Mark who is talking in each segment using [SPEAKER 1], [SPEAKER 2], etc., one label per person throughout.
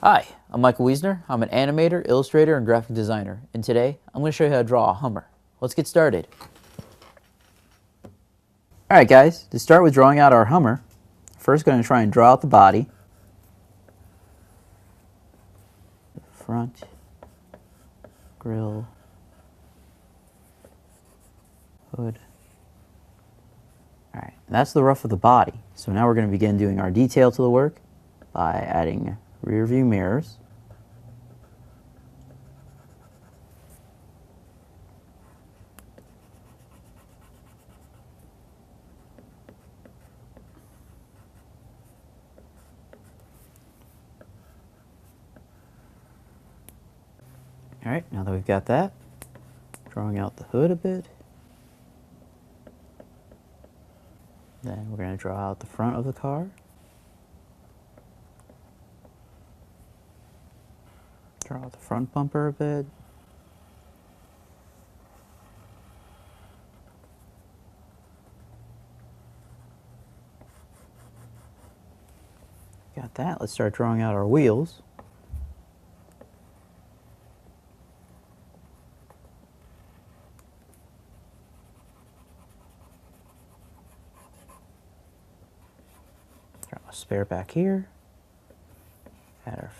[SPEAKER 1] Hi, I'm Michael Wiesner. I'm an animator, illustrator, and graphic designer. And today, I'm going to show you how to draw a Hummer. Let's get started. Alright guys, to start with drawing out our Hummer, first going to try and draw out the body. The front, grill, hood. Alright, that's the rough of the body. So now we're going to begin doing our detail to the work by adding rear view mirrors. Alright, now that we've got that, drawing out the hood a bit. Then we're going to draw out the front of the car. Draw out the front bumper a bit. Got that. Let's start drawing out our wheels. Draw a spare back here. Add our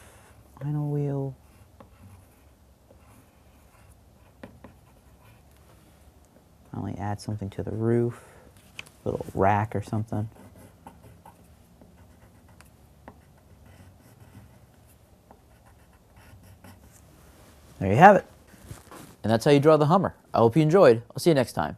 [SPEAKER 1] final wheel. Finally add something to the roof. A little rack or something. There you have it. And that's how you draw the Hummer. I hope you enjoyed. I'll see you next time.